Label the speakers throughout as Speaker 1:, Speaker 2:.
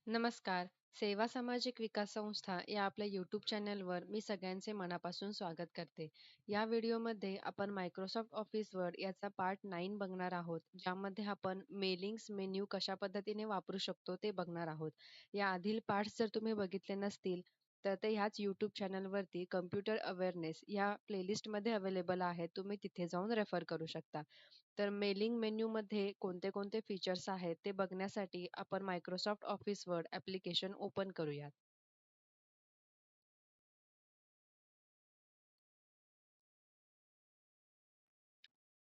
Speaker 1: नमस्कार. सेवा सामाजिक विकास संस्था या आपल्या यूट्यूब चॅनलवर मी सगळ्यांचे मनापासून स्वागत करते. या व्हिडिओमध्ये आपण मायक्रोसॉफ्ट ऑफिस वर्ड याचा पार्ट 9 बघणार आहोत, ज्यामध्ये आपण मेलिंग्स मेन्यू कशा पद्धतीने वापरू शकतो ते बघणार आहोत. या आधील पार्ट्स जर तुम्ही बघितले नसतील, तर ते ह्याच यूट्यूब चॅनलवरती कम्प्युटर अवेअरनेस या प्लेलिस्टमध्ये अवेलेबल आहेत. तुम्ही तिथे जाऊन रेफर करू शकता. तर मेलिंग मेन्यूमध्ये कोणते कोणते फीचर्स आहेत ते बघण्यासाठी आपण Microsoft office word application open करूयात.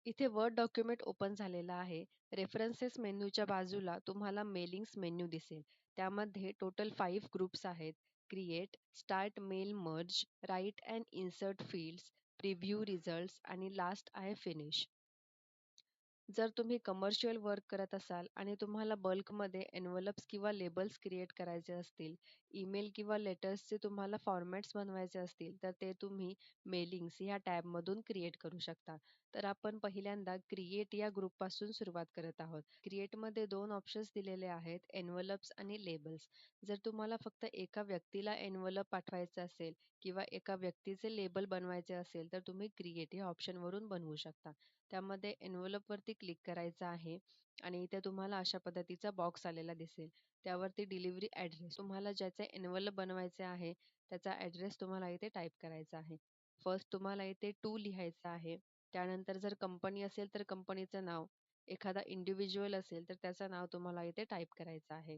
Speaker 1: इथे वर्ड डॉक्युमेंट ओपन झालेला आहे. रेफरन्सेस मेन्यूच्या बाजूला तुम्हाला मेलिंग्स मेन्यू दिसेल. त्यामध्ये टोटल 5 ग्रुप्स आहेत. Create, start mail merge, write and insert fields, preview results आणि लास्ट आहे फिनिश. जर तुम्ही कमर्शियल वर्क करत असाल आणि तुम्हाला बल्कमध्ये एन्व्हलप्स किंवा लेबल्स क्रिएट करायचे असतील, ईमेल किंवा लेटर्सचे तुम्हाला फॉर्मॅट्स बनवायचे असतील, तर ते तुम्ही मेलिंग्स ह्या टॅबमधून क्रिएट करू शकता. तर आपण पहिल्यांदा क्रिएट या ग्रुपपासून सुरुवात करत आहोत. क्रिएटमध्ये 2 ऑप्शन्स दिलेले आहेत, एन्व्हलप्स आणि लेबल्स. जर तुम्हाला फक्त एका व्यक्तीला एन्व्हलप पाठवायचं असेल किंवा एका व्यक्तीचे लेबल बनवायचे असेल, तर तुम्ही क्रिएट या ऑप्शनवरून बनवू शकता. त्यामध्ये एन्व्हलपवरती क्लिक करायचं आहे आणि इथे तुम्हाला अशा पद्धतीचा बॉक्स आलेला दिसेल. त्यावरती डिलिव्हरी ॲड्रेस तुम्हाला ज्याचे एन्व्हलप बनवायचे आहे, त्याचा ॲड्रेस तुम्हाला इथे टाईप करायचा आहे. फर्स्ट तुम्हाला इथे टू लिहायचं आहे. त्यानंतर जर कंपनी असेल तर कंपनीचं नाव, एखादा इंडिव्हिज्युअल असेल तर त्याचं नाव तुम्हाला इथे टाईप करायचं आहे.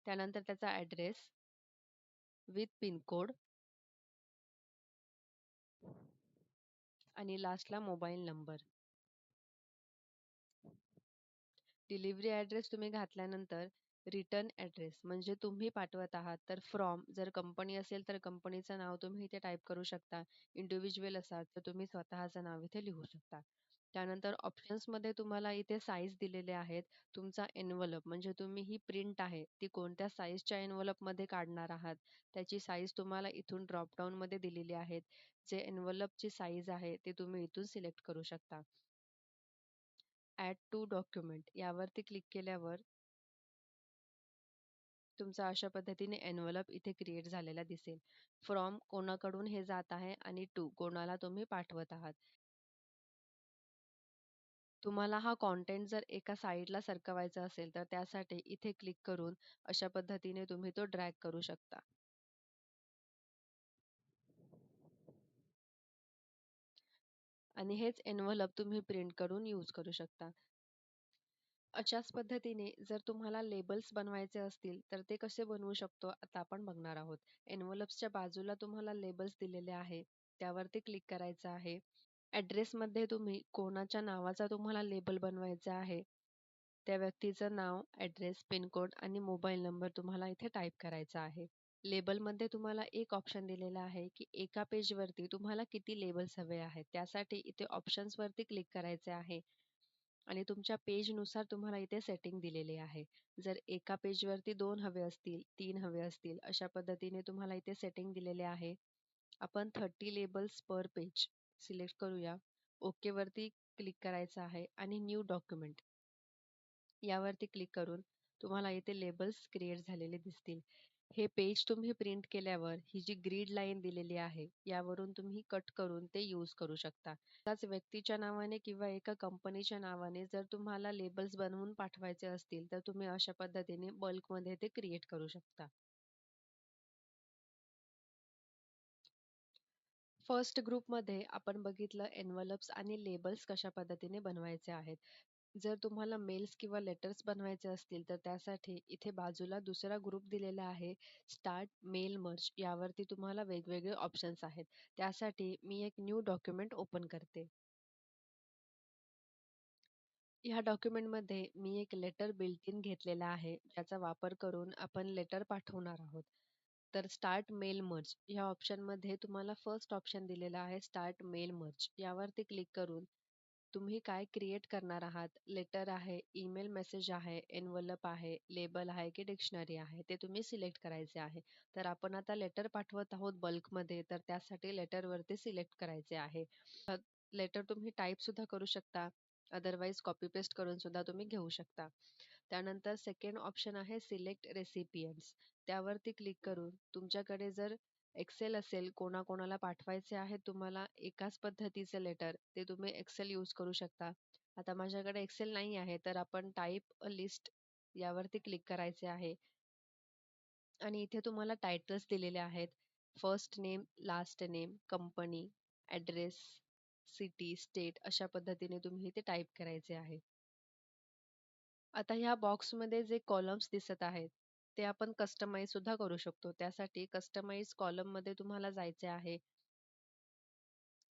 Speaker 1: त्यानंतर त्याचा ॲड्रेस विथ पिनकोड आणि लास्टला मोबाईल नंबर. डिलिव्हरी ॲड्रेस तुम्ही घातल्यानंतर रिटर्न ॲड्रेस म्हणजे तुम्ही पाठवत आहात, तर फ्रॉम जर कंपनी असेल तर कंपनीचं नाव तुम्ही इथे टाईप करू शकता. इंडिव्हिज्युअल असाल तर तुम्ही स्वतःचं नाव इथे लिहू शकता. त्यानंतर ऑप्शन्समध्ये तुम्हाला इथे साईज दिलेले आहेत. तुमचा एन्व्हलप म्हणजे तुम्ही ही प्रिंट आहे ती कोणत्या साईजच्या एन्व्हलपमध्ये काढणार आहात, त्याची साईज तुम्हाला इथून ड्रॉपडाऊनमध्ये दिलेली आहेत. जे एन्व्हलपची साईज आहे ती तुम्ही इथून सिलेक्ट करू शकता. ॲड टू डॉक्युमेंट यावरती क्लिक केल्यावर तुमचा अशा पद्धतीने एन्व्हलप इथे क्रिएट झालेला दिसेल. फ्रॉम कोणाकडून हे जात आहे आणि टू कोणाला तुम्ही पाठवत आहात. तुम्हाला हा कॉन्टेंट जर एका साईडला सरकवायचा असेल, तर त्यासाठी इथे क्लिक करून अशा पद्धतीने तुम्ही तो ड्रॅग करू शकता. आणि हेच एन्व्हलप तुम्ही प्रिंट करून यूज करू शकता. अशाच पद्धतीने जर तुम्हाला लेबल्स बनवायचे असतील, तर ते कसे बनवू शकतो आता आपण बघणार आहोत. एन्व्हलप्सच्या बाजूला तुम्हाला लेबल्स दिलेले आहे. त्यावरती क्लिक करायचं आहे. ॲड्रेसमध्ये तुम्ही कोणाच्या नावाचा तुम्हाला लेबल बनवायचा आहे, त्या व्यक्तीचं नाव, ॲड्रेस, पिनकोड आणि मोबाईल नंबर तुम्हाला इथे टाईप करायचा आहे. लेबलमध्ये तुम्हाला एक ऑप्शन दिलेला आहे, की एका पेजवरती तुम्हाला किती लेबल्स हवे आहेत. त्यासाठी इथे ऑप्शन्सवरती क्लिक करायचे आहे आणि तुमच्या पेजनुसार तुम्हाला इथे सेटिंग दिलेली आहे. जर एका पेजवरती 2 हवे असतील, 3 हवे असतील, अशा पद्धतीने तुम्हाला इथे सेटिंग दिलेले आहे. आपण 30 लेबल्स पर पेज सिलेक्ट करूया. ओकेवरती क्लिक करायचं आहे आणि न्यू डॉक्युमेंट यावरती क्लिक करून तुम्हाला इथे लेबल्स क्रिएट झालेले दिसतील. हे पेज तुम्ही प्रिंट केल्यावर ही जी ग्रीड लाईन दिलेली आहे, यावरून तुम्ही कट करून ते यूज करू शकता. एकाच व्यक्तीच्या नावाने किंवा एका कंपनीच्या नावाने जर तुम्हाला लेबल्स बनवून पाठवायचे असतील, तर तुम्ही अशा पद्धतीने बल्कमध्ये ते क्रिएट करू शकता. फर्स्ट ग्रुपमध्ये आपण बघितलं एन्व्हलप्स आणि लेबल्स कशा पद्धतीने बनवायचे आहेत. जर तुम्हाला मेल्स किंवा लेटर्स बनवायचे असतील, तर त्यासाठी इथे बाजूला दुसरा ग्रुप दिलेला आहे, स्टार्ट मेल मर्ज यावरती तुम्हाला वेगवेगळे ऑप्शन्स आहेत. त्यासाठी मी एक न्यू डॉक्युमेंट ओपन करते. ह्या डॉक्युमेंटमध्ये मी एक लेटर बिल्ट इन घेतलेला आहे, ज्याचा वापर करून आपण लेटर पाठवणार आहोत. तर स्टार्ट मेल मर्ज ह्या ऑप्शनमध्ये तुम्हाला फर्स्ट ऑप्शन दिलेला आहे, स्टार्ट मेल मर्ज यावरती क्लिक करून तुम्ही काय क्रिएट करणार आहात, लेटर आहे, ईमेल मेसेज आहे, एन्व्हलप आहे, लेबल आहे की डिक्शनरी आहे, ते तुम्ही सिलेक्ट करायचे आहे. तर आपण आता लेटर पाठवत आहोत बल्कमध्ये, तर त्यासाठी लेटरवरती सिलेक्ट करायचे आहे. लेटर तुम्ही टाईप सुद्धा करू शकता. अदरवाईज कॉपी पेस्ट करून सुद्धा तुम्ही घेऊ शकता. त्यानंतर सेकंड ऑप्शन आहे सिलेक्ट रेसिपियंट्स. त्यावरती क्लिक करून तुमच्याकडे जर एक्सेल असेल, कोणाकोणाला पाठवायचे आहे तुम्हाला एकाच पद्धतीचे लेटर, ते तुम्ही एक्सेल यूज करू शकता. आता माझ्याकडे एक्सेल नाही आहे, तर आपण टाइप अ लिस्ट यावरती क्लिक करायचे आहे. आणि इथे तुम्हाला टायटल्स दिलेले आहेत. First name, last name, company, address, city, state अशा पद्धतीने तुम्ही इथे टाइप करायचे आहे. आता ह्या बॉक्समध्ये जे कॉलम्स दिसत आहेत, ते आपण कस्टमाइज सुद्धा करू शकतो. त्यासाठी कस्टमाइज कॉलममध्ये तुम्हाला जायचे आहे.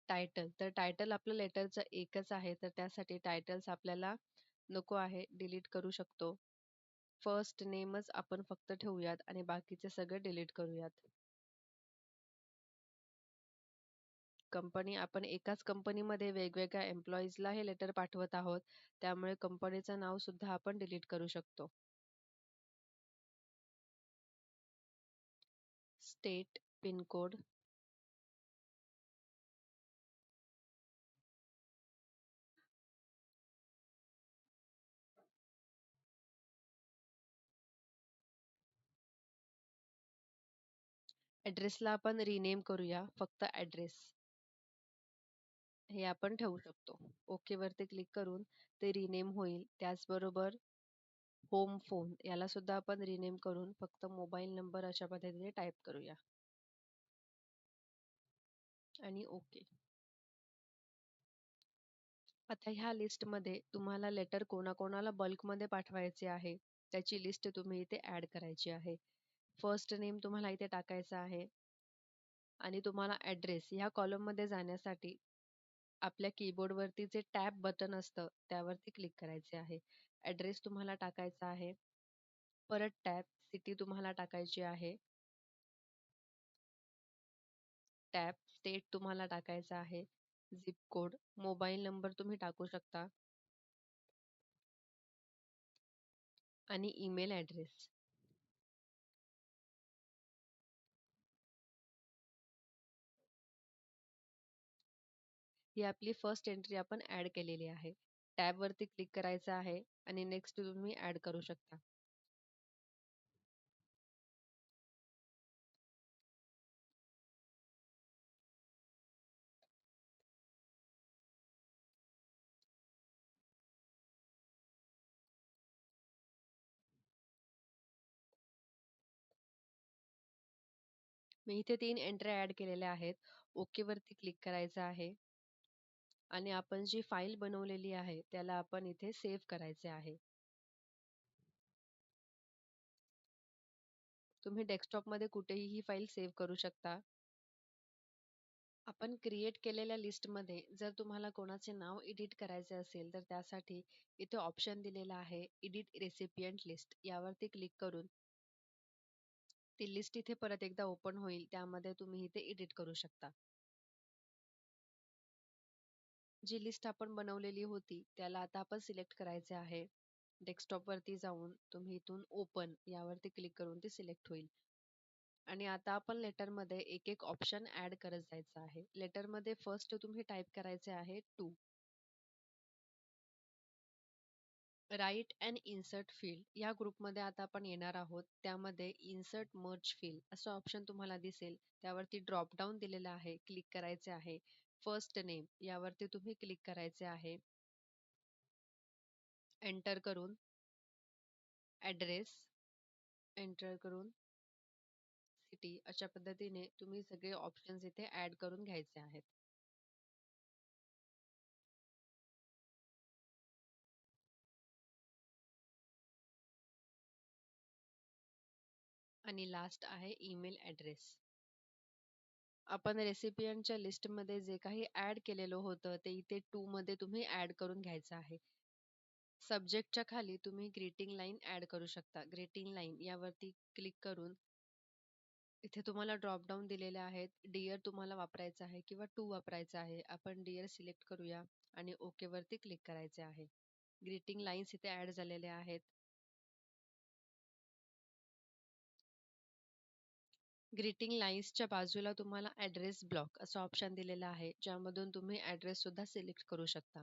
Speaker 1: टायटल, तर टायटल आपलं लेटरचं एकच आहे, तर त्यासाठी टायटल्स आपल्याला नको आहे, डिलीट करू शकतो. फर्स्ट नेमच आपण फक्त ठेवूयात आणि बाकीचे सगळे डिलीट करूयात. कंपनी, आपण एकाच कंपनीमध्ये वेगवेगळ्या एम्प्लॉईजला हे लेटर पाठवत आहोत, त्यामुळे कंपनीचं नाव सुद्धा आपण डिलीट करू शकतो. स्टेट, पिनकोड, ॲड्रेसला आपण रिनेम करूया, फक्त ॲड्रेस हे आपण ठेवू शकतो. ओके वरती क्लिक करून ते रिनेम होईल. त्याचबरोबर होम फोन याला सुद्धा आपण रिनेम करून फक्त मोबाईल नंबर अशा पद्धतीने टाईप करूया आणि ओके. आता ह्या लिस्टमध्ये तुम्हाला लेटर कोणाकोणाला बल्कमध्ये पाठवायचे आहे, त्याची लिस्ट तुम्ही इथे ॲड करायची आहे. फर्स्ट नेम तुम्हाला इथे टाकायचा आहे आणि तुम्हाला ॲड्रेस ह्या कॉलममध्ये जाण्यासाठी आपल्या कीबोर्डवरती जे टॅब बटन असतं त्यावरती क्लिक करायचे आहे. ॲड्रेस तुम्हाला टाकायचा आहे. परत टॅब, सिटी तुम्हाला टाकायची आहे. टॅब, स्टेट तुम्हाला टाकायचा आहे. झिप कोड, मोबाईल नंबर तुम्ही टाकू शकता आणि ईमेल ॲड्रेस. ही आपली फर्स्ट एंट्री आपण ॲड केलेली आहे. टॅबवरती क्लिक करायचं आहे आणि नेक्स्ट तुम्ही ॲड करू शकता. मी इथे 3 एंट्र्या ॲड केलेल्या आहेत. ओके वरती क्लिक करायचं आहे आणि आपण जी फाईल बनवलेली आहे त्याला आपण इथे सेव्ह करायचे आहे. तुम्ही डेस्कटॉपमध्ये कुठेही ही फाईल सेव्ह करू शकता. आपण क्रिएट केलेल्या लिस्टमध्ये जर तुम्हाला कोणाचे नाव एडिट करायचे असेल, तर त्यासाठी इथे ऑप्शन दिलेला आहे एडिट रेसिपियंट लिस्ट. यावरती क्लिक करून ती लिस्ट इथे परत एकदा ओपन होईल. त्यामध्ये तुम्ही इथे एडिट करू शकता. जी लिस्ट आपण बनवलेली होती त्याला आता आपण सिलेक्ट करायचे आहे. डेस्कटॉपवरती जाऊन तुम्ही इथून ओपन यावरती क्लिक करून ती सिलेक्ट होईल. आणि आता आपण लेटरमध्ये एक एक ऑप्शन ऍड करत जायचं आहे. लेटरमध्ये फर्स्ट तुम्ही टाईप करायचे आहे to. Write and insert field या ग्रुपमध्ये आता आपण येणार आहोत. त्यामध्ये इन्सर्ट मर्ज फील्ड असं ऑप्शन तुम्हाला दिसेल. त्यावरती ड्रॉप डाऊन दिलेलं आहे, क्लिक करायचे आहे. फर्स्ट नेम यावरती तुम्ही क्लिक करायचे आहे. एंटर करून ॲड्रेस, एंटर करून सिटी अशा पद्धतीने तुम्ही सगळे ऑप्शन्स इथे ऍड करून घ्यायचे आहेत. आणि लास्ट आहे ईमेल ॲड्रेस. आपण रेसिपियंटच्या लिस्टमध्ये जे काही ऍड केलेलं होतं ते इथे टू मध्ये तुम्ही ऍड करून घ्यायचं आहे. सब्जेक्टच्या खाली तुम्ही ग्रीटिंग लाईन ऍड करू शकता. ग्रीटिंग लाईन यावरती क्लिक करून इथे तुम्हाला ड्रॉप डाऊन दिलेले आहेत. डिअर तुम्हाला वापरायचं आहे किंवा टू वापरायचं आहे. आपण डिअर सिलेक्ट करूया आणि ओके वरती क्लिक करायचे आहे. ग्रीटिंग लाईन्स इथे ऍड झालेल्या आहेत. ग्रीटिंग लाईन्सच्या बाजूला तुम्हाला ॲड्रेस ब्लॉक असं ऑप्शन दिलेलं आहे, ज्यामधून तुम्ही ॲड्रेस सुद्धा सिलेक्ट करू शकता.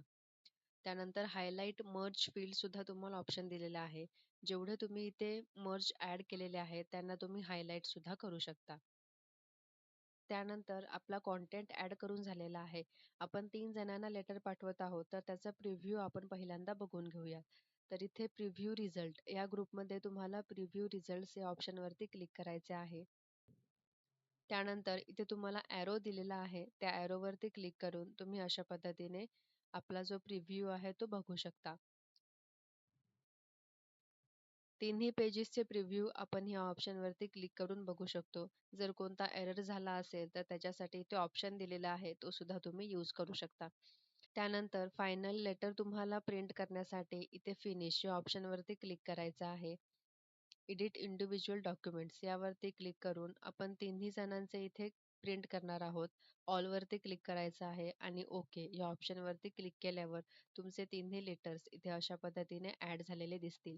Speaker 1: त्यानंतर हायलाइट मर्ज फील्ड सुद्धा तुम्हाला ऑप्शन दिलेला आहे. जेवढे तुम्ही इथे मर्ज ॲड केलेले आहेत, त्यांना तुम्ही हायलाइट सुद्धा करू शकता. त्यानंतर आपला कंटेंट ॲड करून झालेला आहे. आपण 3 जणांना लेटर पाठवत आहोत, तर त्याचा प्रिव्ह्यू आपण पहिल्यांदा बघून घेऊया. तर इथे प्रिव्ह्यू रिझल्ट या ग्रुपमध्ये तुम्हाला प्रिव्ह्यू रिझल्ट्स या ऑप्शनवरती क्लिक करायचे आहे. त्यानंतर इथे तुम्हाला ॲरो दिलेला आहे. त्या ॲरोवरती क्लिक करून तुम्ही अशा पद्धतीने आपला जो प्रिव्ह्यू आहे तो बघू शकता. तिन्ही पेजेसचे प्रिव्ह्यू आपण ह्या ऑप्शनवरती क्लिक करून बघू शकतो. जर कोणता एरर झाला असेल, तर त्याच्यासाठी इथे ऑप्शन दिलेला आहे, तो सुद्धा तुम्ही यूज करू शकता. त्यानंतर फायनल लेटर तुम्हाला प्रिंट करण्यासाठी इथे फिनिश या ऑप्शनवरती क्लिक करायचं आहे. एडिट इंडिव्हिज्युअल डॉक्युमेंट्स यावरती क्लिक करून आपण तिन्ही जणांचे इथे प्रिंट करणार आहोत. ऑलवरती क्लिक करायचं आहे आणि ओके या ऑप्शनवरती क्लिक केल्यावर तुमचे तिन्ही लेटर्स इथे अशा पद्धतीने ॲड झालेले दिसतील.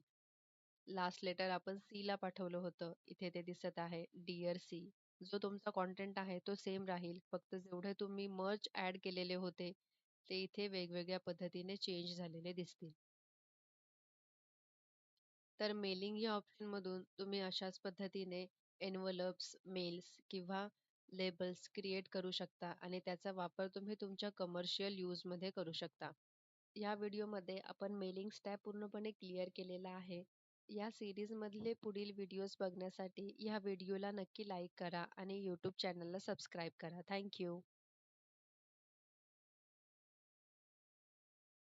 Speaker 1: लास्ट लेटर आपण सीला पाठवलं होतं. इथे ते दिसत आहे डिअर सी. जो तुमचा कंटेंट आहे तो सेम राहील. फक्त जेवढे तुम्ही मर्ज ॲड केलेले होते, ते इथे वेगवेगळ्या पद्धतीने चेंज झालेले दिसतील. तर मेलिंग या ऑप्शनमधून तुम्ही अशाच पद्धतीने एन्व्हलप्स, मेल्स किंवा लेबल्स क्रिएट करू शकता आणि त्याचा वापर तुम्ही तुमच्या कमर्शियल यूजमध्ये करू शकता. या व्हिडिओमध्ये आपण मेलिंग स्टॅप पूर्णपणे क्लिअर केलेला आहे. या सीरीजमधले पुढील व्हिडिओज बघण्यासाठी या व्हिडिओला नक्की लाईक करा आणि यूट्यूब चॅनलला सबस्क्राईब करा. Thank you.